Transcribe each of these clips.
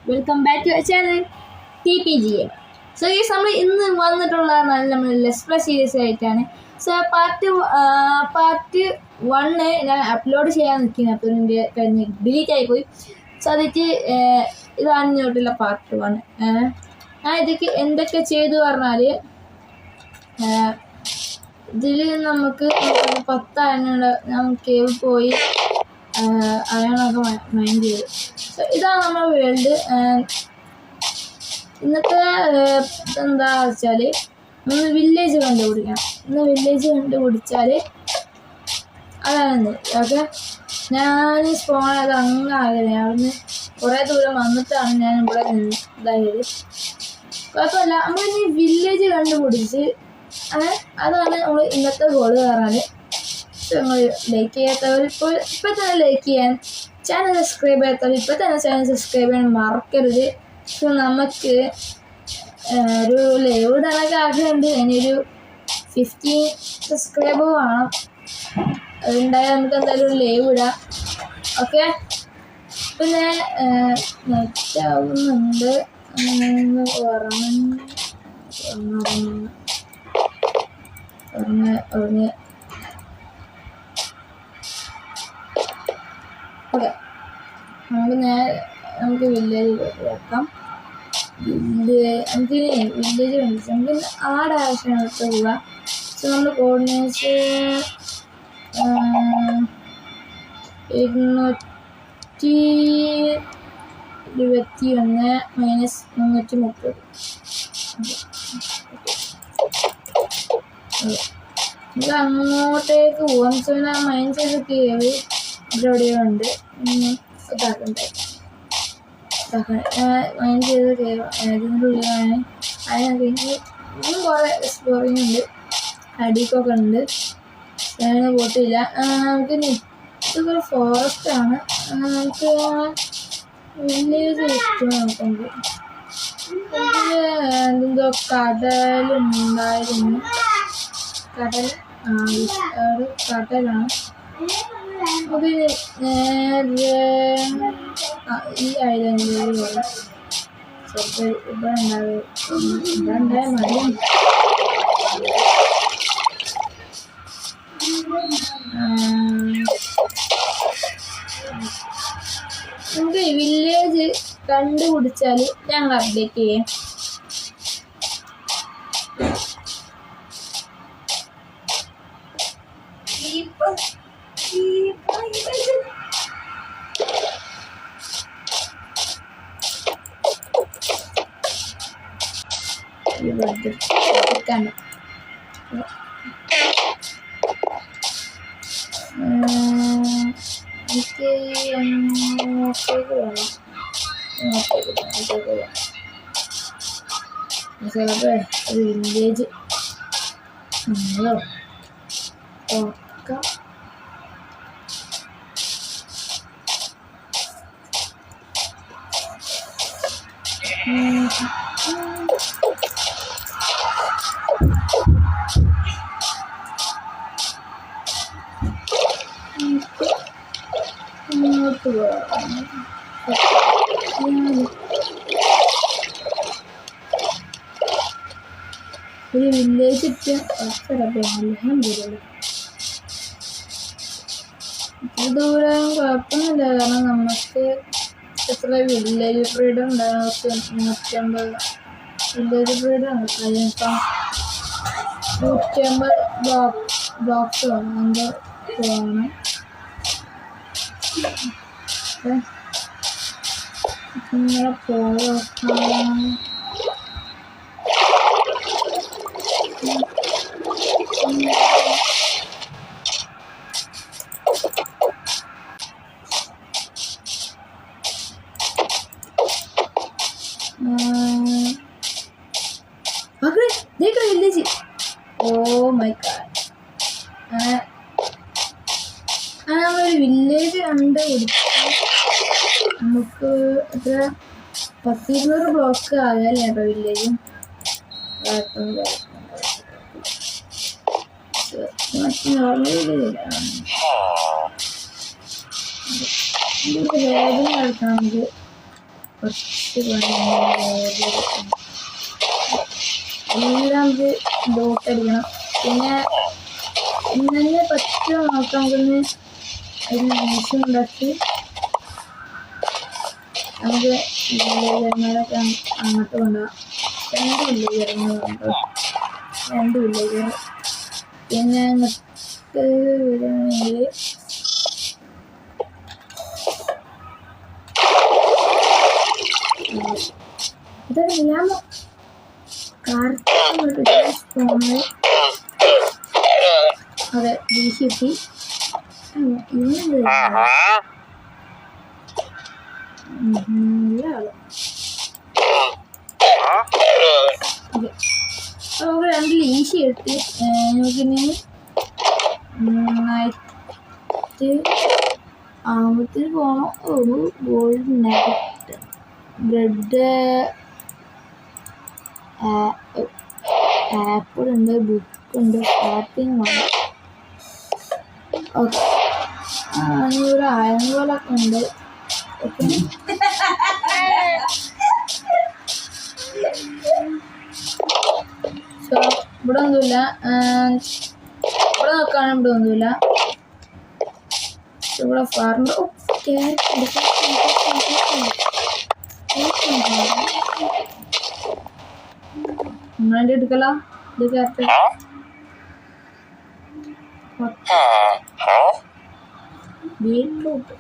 Welcome back to channel TPGA. So guys, നമ്മൾ ഇന്ന് വന്നിട്ടുള്ള നമ്മൾ ലെറ്റ്സ് പ്ലേ സീരീസ് ആയിട്ടാണ്. സോ പാർട്ട് 1 ഞാൻ അപ്ലോഡ് ചെയ്യാൻ നിൽക്കുന്നത്, അപ്പോൾ എൻ്റെ കഴിഞ്ഞ് ഡിലീറ്റ് ആയിപ്പോയി. സോ അതിട്ട് ഇതാണ് ഇങ്ങോട്ടുള്ള പാർട്ട് 1. ഞാൻ ഇതൊക്കെ എന്തൊക്കെ ചെയ്തു പറഞ്ഞാൽ, ഇതിൽ നമുക്ക് 10 അയണുള്ള കേവ് പോയി അയണൊക്കെ മൈൻഡ് ചെയ്തു. സോ ഇതാണ് നമ്മുടെ വേൾഡ്. ഇന്നത്തെ എന്താ വെച്ചാൽ ഒന്ന് വില്ലേജ് കണ്ടുപിടിക്കണം. വില്ലേജ് കണ്ടുപിടിച്ചാൽ അതാണ് ഓക്കെ. ഞാൻ സ്പോണത് അങ്ങ് ആഗ്രഹം, അവിടുന്ന് കുറേ ദൂരം വന്നിട്ടാണ് ഞാൻ ഇവിടെ ഇതായത്. കുഴപ്പമില്ല, നമ്മളിനി വില്ലേജ് കണ്ടുപിടിച്ച് അതാണ് നമ്മൾ ഇന്നത്തെ ഗോള് പറഞ്ഞാൽ. നിങ്ങൾ ലൈക്ക് ചെയ്യാത്തവർ ഇപ്പോൾ തന്നെ ലൈക്ക് ചെയ്യാൻ, ചാനൽ സബ്സ്ക്രൈബ് ചെയ്യാത്തവർ ഇപ്പോൾ തന്നെ ചാനൽ സബ്സ്ക്രൈബ് ചെയ്യാൻ മറക്കരുത്. സോ നമുക്ക് ഒരു ലൈവ് ഇടാനൊക്കെ ആഗ്രഹമുണ്ട്. അതിനൊരു 15 സബ്സ്ക്രൈബ് വേണം. അതുണ്ടായാൽ നമുക്ക് എന്തായാലും ലൈവ് ഇടാം. ഓക്കെ, പിന്നെ നെറ്റാവുന്നുണ്ട് പറഞ്ഞ് ഓക്കെ. നമുക്ക് വില്ലേജ് വെക്കാം. നമുക്ക് വില്ലേജ് കണ്ടിട്ട് നമുക്ക് ആ ഡയറക്ഷനകത്ത് പോവുക. സോ നമ്മൾ കോർഡിനേറ്റ്സ് 221 മൈനസ് 330. നമുക്ക് അങ്ങോട്ടേക്ക് പോകാം. സോ ഞാൻ മൈൻഡ് ചെയ്ത കേവ് ഇതെവിടെയോ ഉണ്ട്. മൈൻഡ് ചെയ്ത കേവ് ഇതിൻ്റെ ഉള്ളിലാണ്. അതിനൊക്കെ ഇനിയും കുറേ എക്സ്പ്ലോറിങ് ഉണ്ട്, അടിക്കൊക്കെ ഉണ്ട്. ഞാനൊന്നും പോയിട്ടില്ല. നമുക്ക് ഇതൊരു ഫോറസ്റ്റ് ആണ്. നമുക്ക് വില്ലേജ് ഇഷ്ടം നോക്കുന്നുണ്ട്. എന്തോ കടലുണ്ടായിരുന്നു. കടലാണ്. നമുക്ക് നേരെ ഈ ഐലൻഡിലേക്ക് പോകാം. ചിലപ്പോൾ ഇവിടെ ഉണ്ടായ മഴയും നമുക്ക് വില്ലേജ് കണ്ടുപിടിച്ചാൽ ഞങ്ങൾ അപ്ഡേറ്റ് ചെയ്യാം. എനിക്ക് അങ്ങോട്ടേക്ക് വേണം. ചിലപ്പോൾ ഒരു വില്ലേജ് നമ്മളോ ഓർക്കാം. ഇങ്ങോട്ട് പോകാം. ഒരു വില്ലേജ് ഇട്ട് ദൂരം കുഴപ്പമൊന്നുമില്ല. കാരണം നമുക്ക് എത്ര വില്ലേജ് ബ്രീഡ് ഉണ്ടാകും? 150 വില്ലേജ് ബ്രീഡാണ്. അതിനിപ്പം 150 ബ്ലോക്സ് വേണം. എന്തോ വേണം. ഇങ്ങനെ പോകാം. Village, oh my God. നമ്മളൊരു വില്ലേജ് കണ്ടുപിടിച്ചാൽ നമുക്ക് എത്ര 100-200 ബ്ലോക്ക് ആയാലേ കേട്ടോ വില്ലേജ്. നോർമൽ വില്ലേജ് ലേബിൾ എടുക്കണം. നമുക്ക് കുറച്ച് എല്ലാം നമുക്ക് ഡോട്ടടിക്കണം. പിന്നെ ഇന്നെ പറ്റുമോ നോക്കാം. നമുക്കൊന്ന് അതിന് ആവശ്യം ഉണ്ടാക്കി നമുക്ക് വില്ലേജർമാരൊക്കെ അങ്ങോട്ട് കൊണ്ടുപോകാം. 2 വില്ലേജറുകളുണ്ടോ? 2 വില്ലേജർ. പിന്നെ അങ്ങോട്ട് വരികയാണെങ്കിൽ ഇതെല്ലാം അതെ DCP ഇന്നുണ്ട്. നമുക്ക് 2 ഈസി കിട്ടി. നമുക്കിനി നൈറ്റ് ആകുമ്പത്തിന് പോകണം. ഒരു ഗോൾഡ് നൈറ്റ് ബ്രെഡ് ആപ്പിൾ ഉണ്ട്, ബുക്കുണ്ട്, ഷോപ്പിംഗ് വേണം. ഓക്കെ, ഇവിടെ അയൺ പോലൊക്കെ ഉണ്ട്. ഓക്കെ, സോ ഇവിടെ ഒന്നുമില്ല. ഇവിടെ നോക്കുകയാണെങ്കിൽ ഇവിടെ ഒന്നുമില്ല. ഇവിടെ ഫാർമർ നിങ്ങളെ എടുക്കല ഇത് ക്യാരറ്റ് ബീറ്റ്റൂട്ട്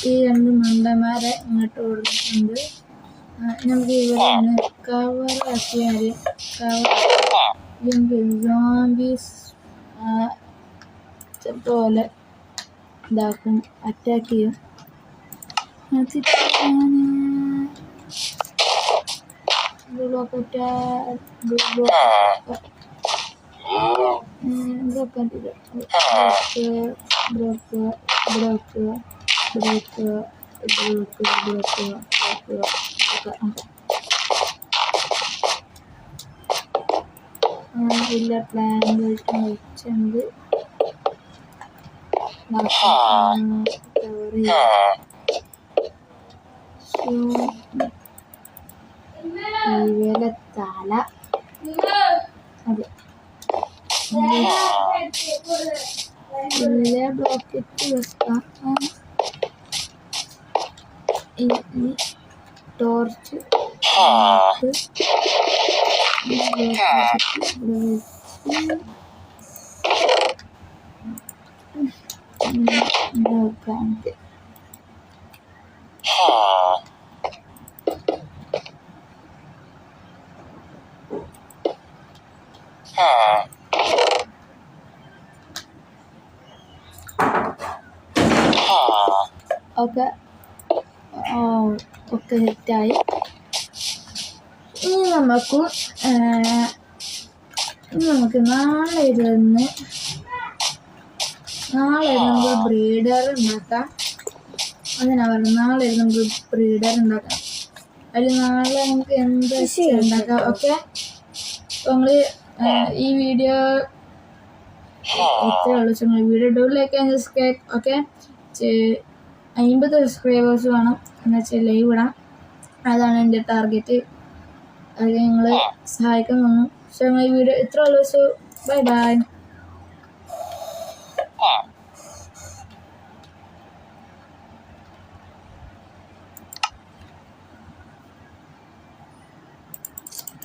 ഈ 2 മണ്ടന്മാരെ ഇങ്ങോട്ട് കൊടുത്തിട്ടുണ്ട്. നമുക്ക് ഇവിടെ നിന്ന് കവർ ആക്കിയാൽ സോംബീസ് പോലെ ഇതാക്കും, അറ്റാക്ക് ചെയ്യും. ഇല്ല പ്ലാൻ വെച്ചുണ്ട്. ഇവരെ തല അതെ ഇല്ല ബ്ലോക്കറ്റ് വെക്കാം. ടോർച്ച് ഒക്കെ ഒക്കെ സെറ്റായി. ഇനി നമുക്ക് നാളെ ഇരുന്ന് നമുക്ക് ബ്രീഡർ ഉണ്ടാക്കാം. അതിനാ പറഞ്ഞത്, നാളെ ഇരുന്ന് നമുക്ക് ബ്രീഡർ ഉണ്ടാക്കാം. അതിൽ നാളെ നമുക്ക് എന്ത് ഉണ്ടാക്കാം. ഓക്കെ, അപ്പോൾ നമ്മൾ ഈ വീഡിയോ എത്രയേ ഉള്ളൂ വെച്ചാൽ വീഡിയോ ഡൗണിലേക്ക് ഓക്കെ 50 സബ്സ്ക്രൈബേഴ്സ് വേണം എന്ന് വെച്ചാൽ ലൈവ് ഇടാം. അതാണ് എൻ്റെ ടാർഗറ്റ്. അത് നിങ്ങൾ സഹായിക്കുന്നു. സോ ഈ വീഡിയോ ഇത്ര ഉള്ളൂ. So bye bye.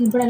ഇവിടെ